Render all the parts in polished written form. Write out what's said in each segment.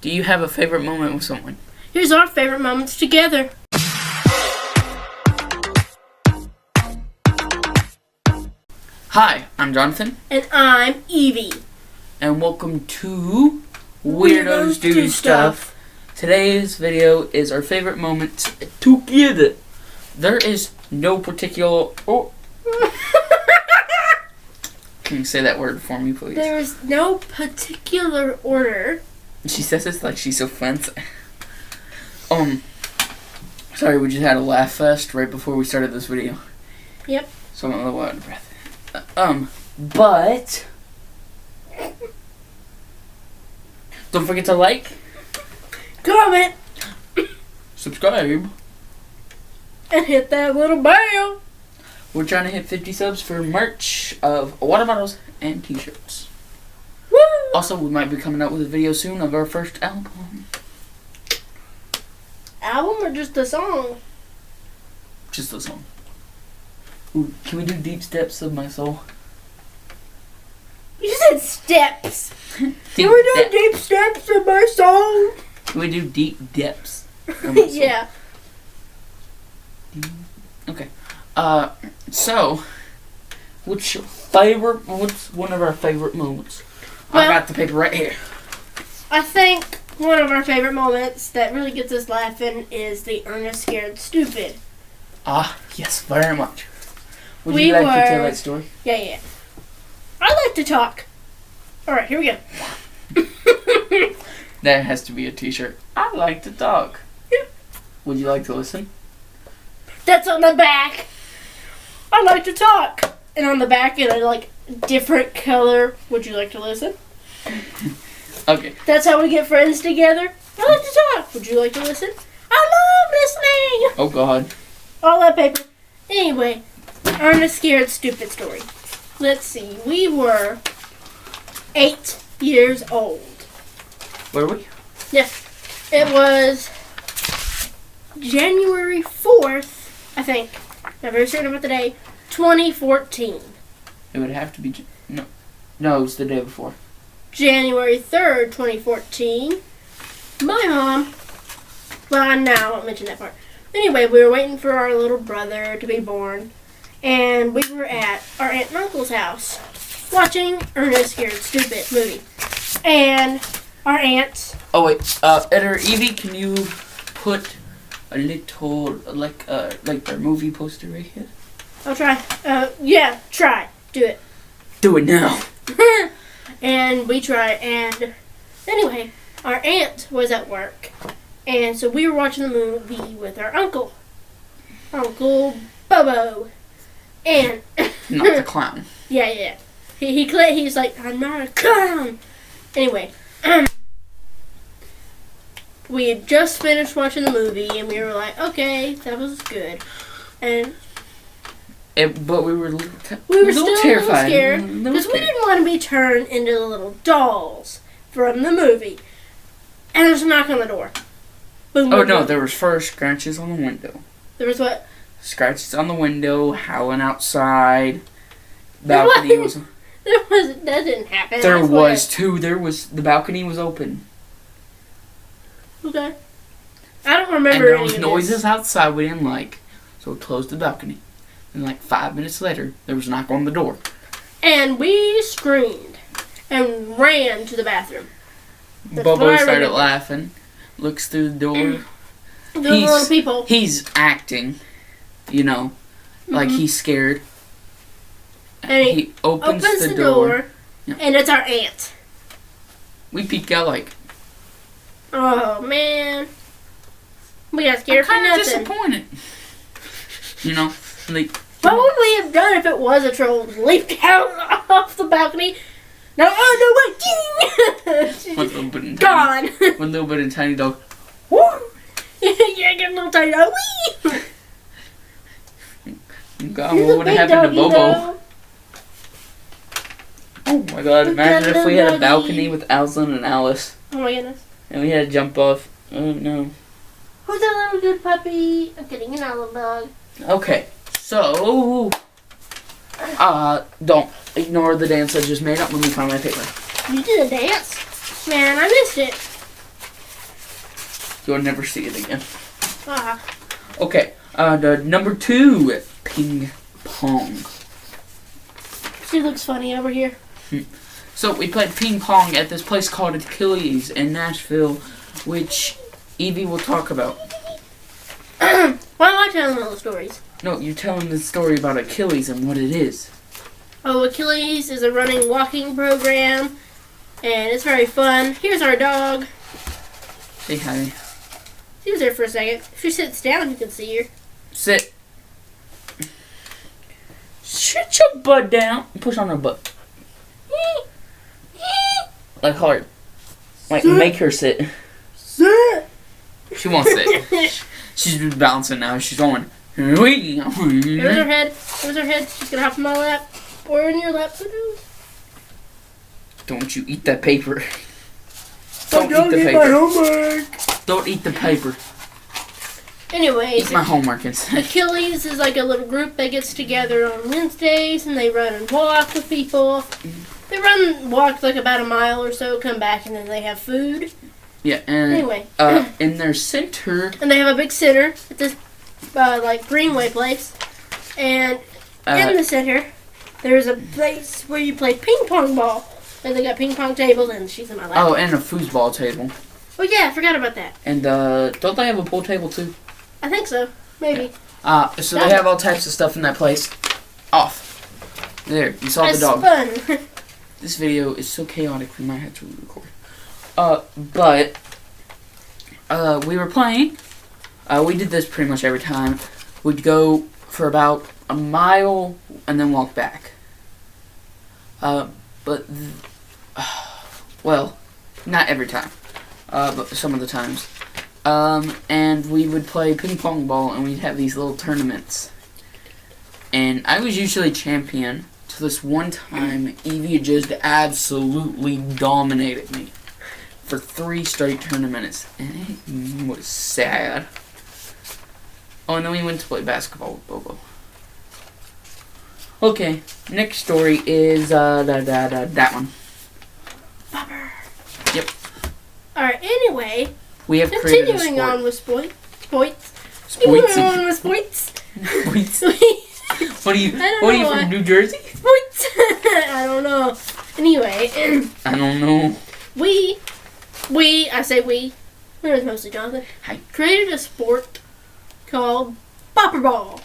Do you have a favorite moment with someone? Here's our favorite moments together. Hi, I'm Jonathan. And I'm Evie. And welcome to Weirdos Do Stuff. Today's video is our favorite moments together. There is no particular... Oh. Can you say that word for me, please? There is no particular order. She says it's like she's so fancy. Sorry, we just had a laugh fest right before we started this video. Yep. So I'm a little out of breath. But don't forget to like, comment, subscribe, and hit that little bell. We're trying to hit 50 subs for merch of water bottles and t-shirts. Woo! Also, we might be coming out with a video soon of our first album. Album or just a song? Just a song. Ooh, can we do Deep Steps of My Soul? You said steps. Can we do deep steps of my soul? Can we do Deep Depths of My Soul? Yeah. Okay. So, what's one of our favorite moments? Well, I got the paper right here. I think one of our favorite moments that really gets us laughing is the Ernest Scared Stupid. Ah, yes, very much. Would you like to tell that story? Yeah. I like to talk. Alright, here we go. That has to be a t-shirt. I like to talk. Yeah. Would you like to listen? That's on the back. I like to talk. And on the back in a different color. Would you like to listen? Okay. That's how we get friends together. I like to talk. Would you like to listen? I love listening. Oh God. All that paper. Anyway, Ernest Scared Stupid story. Let's see. We were 8 years old. Were we? Yes. It was January 4th, I think. Not very certain about the day. 2014. It would have to be... No, it was the day before. January 3rd, 2014. My mom... Well, no, I won't mention that part. Anyway, we were waiting for our little brother to be born. And we were at our aunt and uncle's house watching Ernest Scared Stupid movie. And our aunt... Oh, wait. Editor Evie, can you put a little, their movie poster right here? I'll try. Yeah, try. Do it. Do it now. And we tried. And anyway, our aunt was at work. And so we were watching the movie with our uncle. Uncle Bobo. And... Not the clown. Yeah. He's like, I'm not a clown. Anyway. We had just finished watching the movie. And we were like, okay, that was good. And... But we were still terrified. A little scared. Because we didn't want to be turned into the little dolls from the movie. And there's a knock on the door. Boom, Oh, boom, no, boom. there was first scratches on the window. There was what? Scratches on the window, howling outside. Balcony was... That didn't happen. There was too. The balcony was open. Okay. I don't remember And there any was of noises this. outside we didn't like. So we closed the balcony. And 5 minutes later, there was a knock on the door. And we screamed and ran to the bathroom. Bobo started laughing. Looks through the door. Those little people. He's acting, like he's scared. And he opens the door. Yeah. And it's our aunt. We peek out oh man, we got scared for I'm nothing. disappointed. What would we have done if it was a troll? Leaped out off the balcony? No, One little bit of gone. One little bit of tiny dog. Woo! Yeah, get a little tiny dog. Wee! God, what would have happened to Bobo? Oh my God! Imagine if we had a balcony with Alison and Alice. Oh my goodness! And we had to jump off. Oh no! Who's that little good puppy? I'm kidding, you're not a little dog. Okay, so don't ignore the dance I just made up. Let me find my paper. You did a dance? Man, I missed it. You'll never see it again. Ah. Okay, the number 2, ping pong. She looks funny over here. So we played ping pong at this place called Achilles in Nashville, which Evie will talk about. Why am I telling all the stories? No, you're telling the story about Achilles and what it is. Oh, Achilles is a running, walking program, and it's very fun. Here's our dog. Say hi. She was there for a second. If she sits down, you can see her. Sit. Sit your butt down. Push on her butt. Like hard. Like Sit. make her sit. Sit. She won't sit. She's just bouncing now. She's going. There's her head. There's her head. She's gonna hop in my lap. Or in your lap. Who knows? Don't you eat that paper. Don't eat the eat paper. my homework. Don't eat the paper. Anyways, Eat my homework instead. Achilles is like a little group that gets together on Wednesdays and they run and walk with people. They run and walk like about a mile or so, come back, and then they have food. Yeah, and Anyway. in their center, And they have a big center at this like Greenway place. And in the center, there's a place where you play ping pong ball. And they got ping pong tables, and she's in my lap. oh, and a foosball table. Oh yeah, I forgot about that. And don't they have a pool table too? I think so. Maybe. So they have all types of stuff in that place. Off. There, you saw That's the dog. fun. This video is so chaotic we might have to re-record. But we were playing. We did this pretty much every time. We'd go for about a mile and then walk back. Well, not every time. But some of the times. And we would play ping pong ball and we'd have these little tournaments. And I was usually champion. To this one time, Evie just absolutely dominated me for 3 straight tournaments, and it was sad. Oh, and then we went to play basketball with Bobo. Okay, next story is that one. Bummer. Yep. Alright, anyway, We have created a continuing sport. on with sports. Sports. Continuing on with sports. What are you? I don't What are you know from what. New Jersey? Sports. I don't know. Anyway, I don't know. I say we, it was mostly Jonathan, Hi. created a sport called bopper ball.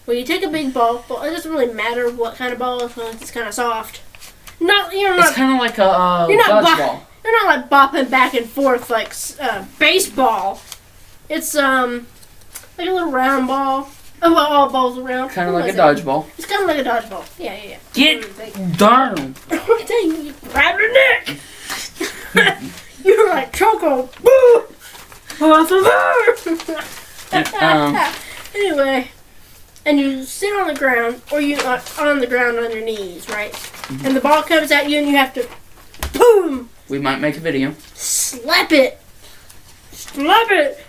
Where you take a big ball, well, it doesn't really matter what kind of ball, as long as it's kind of soft. It's kind of like a You're not dodgeball. You're not like bopping back and forth like baseball. It's like a little round ball. Oh, well, all balls around. Kind of like a dodgeball. It's kind of like a dodgeball. Yeah. Get down. I'm telling you, you grab your neck. You're like Choco. Boo! Anyway, and you sit on the ground, or you are on the ground on your knees, right? Mm-hmm. And the ball comes at you, and you have to, boom, We might make a video. slap it, and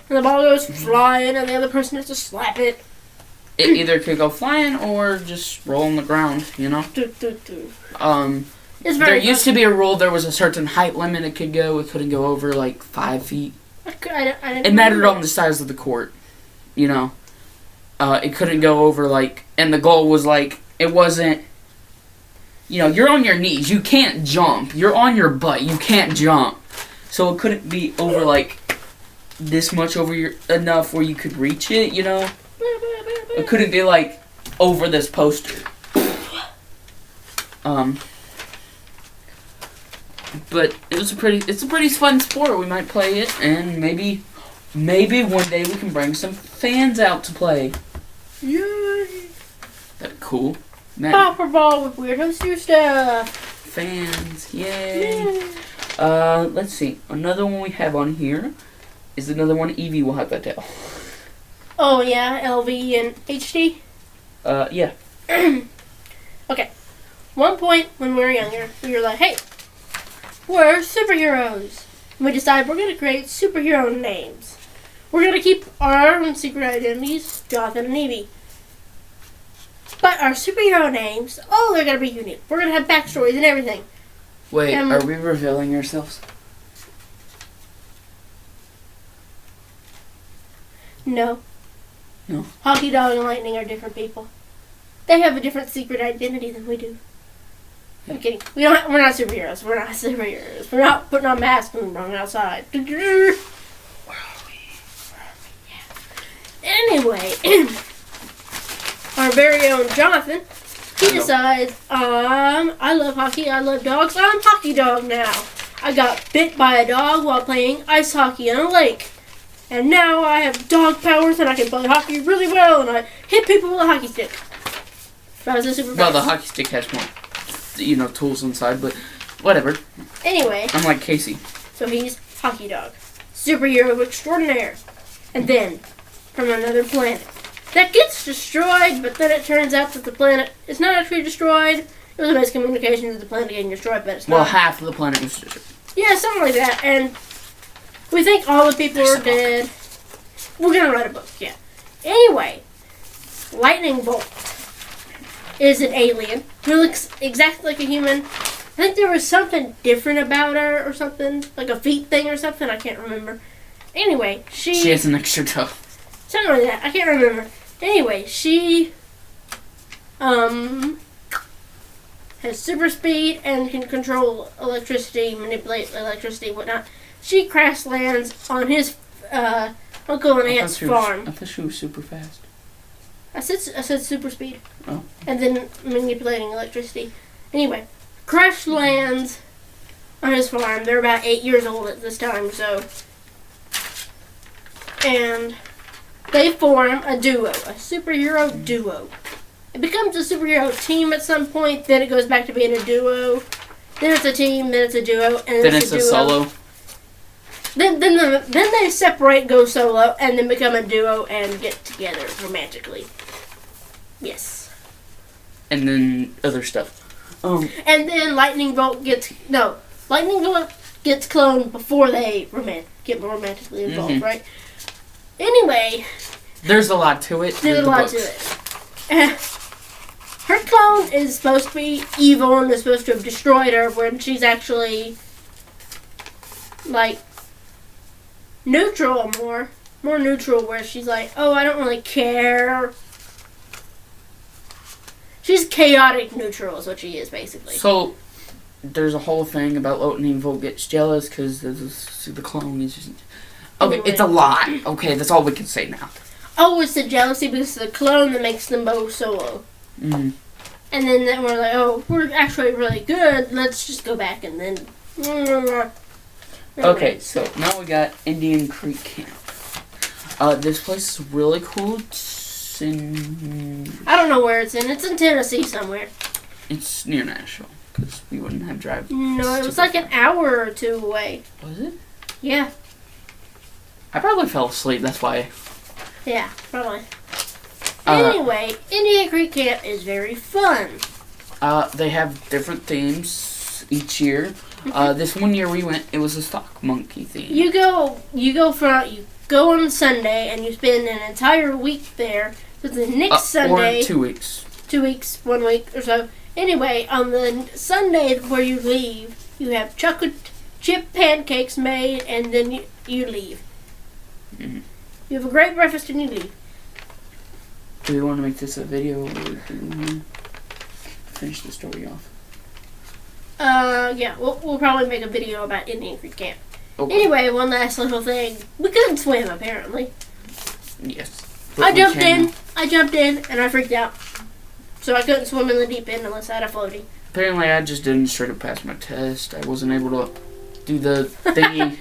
the ball goes flying, and the other person has to slap it. It either could go flying or just roll on the ground, you know? Do, do, do. It's There very used to be a rule there was a certain height limit it could go. It couldn't go over like 5 feet. I didn't It mattered remember. on the size of the court, you know? It couldn't go over like, and the goal was like, it wasn't, you know, you're on your knees. You can't jump. You're on your butt. You can't jump. So it couldn't be over like this much over your, enough where you could reach it, you know? It couldn't be like over this poster. But it's a pretty fun sport. We might play it, and maybe one day we can bring some fans out to play. Yay! That'd be cool. Man, Bopper ball with weird host stuff. fans, yay! Yay. Let's see. Another one we have on here is another one Evie will have to tell. Oh yeah, LV and HD. Yeah. Okay. One point when we were younger, we were like, hey, we're superheroes. And we decided we're going to create superhero names. We're going to keep our own secret identities, Jonathan and Evie. But our superhero names, oh, they're going to be unique. We're going to have backstories and everything. Wait, are we revealing ourselves? No. No. Hockey Dog and Lightning are different people. They have a different secret identity than we do. I'm kidding. We're not superheroes. We're not superheroes. We're not putting on masks and running outside. Where are we? Anyway, our very own Jonathan, he decides, I love hockey, I love dogs, I'm Hockey Dog now. I got bit by a dog while playing ice hockey on a lake. And now I have dog powers and I can play hockey really well and I hit people with a hockey stick. That was a super Well, the hockey stick has more, tools inside, but whatever. Anyway. I'm like Casey. So he's Hockey Dog. Superhero extraordinaire. And then, from another planet. That gets destroyed, but then it turns out that the planet is not actually destroyed. It was a miscommunication that the planet getting destroyed, but it's not. Well, half of the planet was destroyed. Yeah, something like that. And we think all the people are dead. We're going to write a book, yeah. Anyway, Lightning Bolt is an alien who looks exactly like a human. I think there was something different about her or something, like a feet thing or something. I can't remember. Anyway, she has an extra toe. Something like that. I can't remember. Anyway, she has super speed and can control electricity, manipulate electricity, whatnot. She crash lands on his uncle and aunt's farm. I thought she was super fast. I said super speed. Oh. And then manipulating electricity. Anyway, crash lands on his farm. They're about 8 years old at this time, so. And they form a duo, a superhero duo. It becomes a superhero team at some point, then it goes back to being a duo. Then it's a team, then it's a duo, and then it's a solo. Then they separate, go solo, and then become a duo and get together romantically. Yes. And then other stuff. And then Lightning Bolt gets cloned before they get romantically involved, right? Anyway. There's a lot to it. There's a lot to it. Her clone is supposed to be evil and is supposed to have destroyed her when she's actually, like, neutral more neutral, where she's like, oh, I don't really care. She's chaotic neutral is what she is, basically. So, there's a whole thing about Lightning Bolt gets jealous because the clone is just... Okay, it's a lot. Okay, that's all we can say now. Oh, it's the jealousy because of the clone that makes them both solo. Mm-hmm. And then we're like, oh, we're actually really good. Let's just go back and then... Okay, so now we got Indian Creek Camp. This place is really cool. It's in... I don't know where it's in. It's in Tennessee somewhere. It's near Nashville, because we wouldn't have drive. No, it was like an hour or two away. Was it? Yeah. I probably fell asleep, that's why. Yeah, probably. Anyway, Indian Creek Camp is very fun. They have different themes each year. This one year we went, it was a stock monkey theme. You go on Sunday and you spend an entire week there. So the next Sunday, or 2 weeks. 2 weeks, 1 week or so. Anyway, on the Sunday where you leave, you have chocolate chip pancakes made, and then you leave. Mm-hmm. You have a great breakfast and you leave. Do we want to make this a video, or do we want to finish the story off? Yeah, we'll probably make a video about Indian Creek Camp. Okay. Anyway, one last little thing. We couldn't swim, apparently. Yes. I jumped in, and I freaked out. So I couldn't swim in the deep end unless I had a floaty. Apparently, I just didn't straight up pass my test. I wasn't able to do the thingy.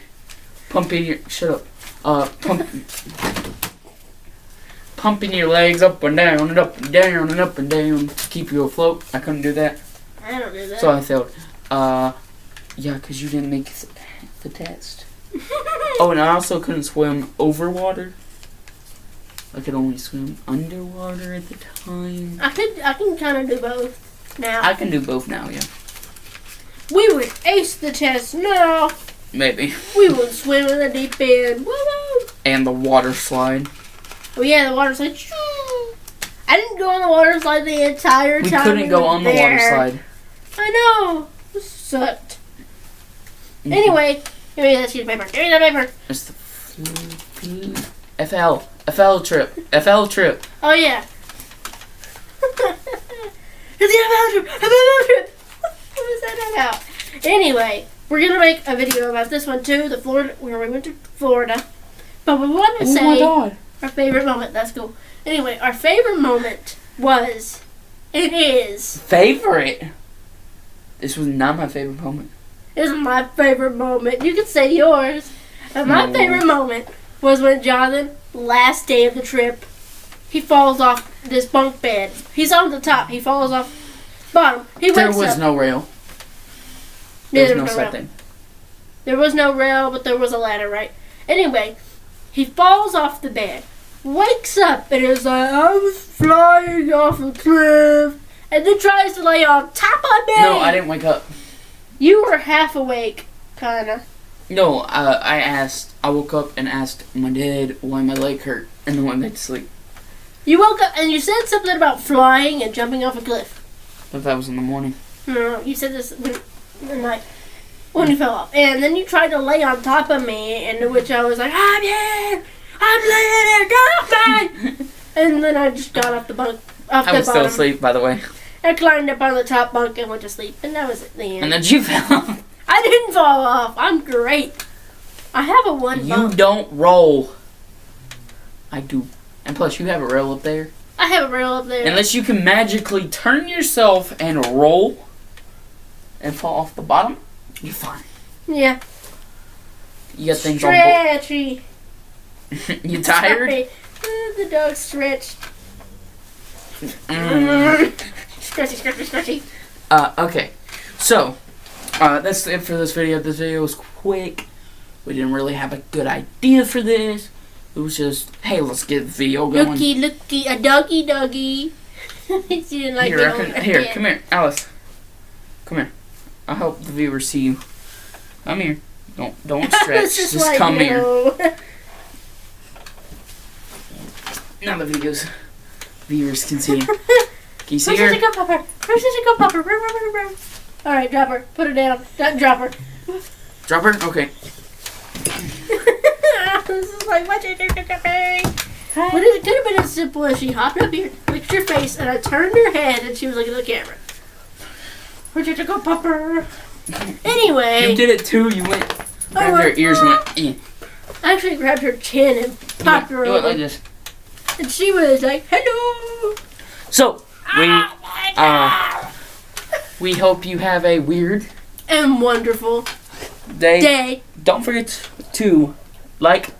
Pumping your legs up and down and up and down and up and down to keep you afloat. I couldn't do that. I don't do that. So I failed. Yeah, because you didn't make the test. Oh, and I also couldn't swim over water. I could only swim underwater at the time. I can kind of do both now. I can do both now, yeah. We would ace the test now. Maybe. We would swim in the deep end. Woo-woo. And the water slide. Oh yeah, the water slide. I didn't go on the water slide the entire time. We couldn't go on the water slide. I know. It sucked. Mm-hmm. Anyway, give me that sheet of paper. Give me that paper. It's the FL. FL trip. FL trip. Oh yeah. It's the FL trip. What was that about? Anyway, we're gonna make a video about this one too. Where we went to Florida. But we want to say my God. our favorite moment. That's cool. Anyway, our favorite moment was, it is. Favorite? This was not my favorite moment. Is my favorite moment. You can say yours. And my favorite moment was when Jonathan, last day of the trip, he falls off this bunk bed. He's on the top. He falls off bottom. There was no rail. There was no setting. There was no rail, but there was a ladder, right? Anyway, he falls off the bed, wakes up, and is like, I was flying off a cliff, and then tries to lay on top of me. No, I didn't wake up. You were half awake, kinda. No, I woke up and asked my dad why my leg hurt, and then went back to sleep. You woke up and you said something about flying and jumping off a cliff. But that was in the morning. No, you said this the night when you fell off. And then you tried to lay on top of me, and to which I was like, I'm here! I'm laying there! Get off me! And then I just got off the bunk. I was still asleep, by the way. I climbed up on the top bunk and went to sleep. And that was the end. And then you fell off. I didn't fall off. I'm great. I have a one bunk. You don't roll. I do. And plus, you have a rail up there. I have a rail up there. Unless you can magically turn yourself and roll and fall off the bottom, you're fine. Yeah. You got things on board. Stretchy. You tired? Sorry. The dog stretched. Scratchy, scratchy, scratchy. Okay. So, that's it for this video. This video was quick. We didn't really have a good idea for this. It was just, hey, let's get the video going. Looky, a doggy. She didn't like Here, come here, Alice. Come here. I hope the viewers see you. Come here. Don't stretch. Just like, come no. here. Now the viewers can see you. Can you see her? Where's the go popper? All right, drop her. Put her down. Drop her. Drop her? Okay. This is like, what you doing? But it could have been as simple as she hopped up here, licked your face, and I turned her head, and she was looking at the camera. Where'd you go, popper? Anyway. You did it too. You went, grabbed her ears and went, eh. I actually grabbed her chin and popped her You went over. like this. And she was like, hello. So, we hope you have a weird and wonderful day. Don't forget to like,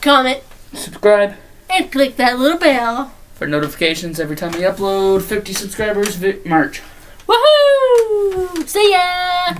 comment, subscribe, and click that little bell for notifications every time we upload 50 subscribers merch. Woohoo! See ya!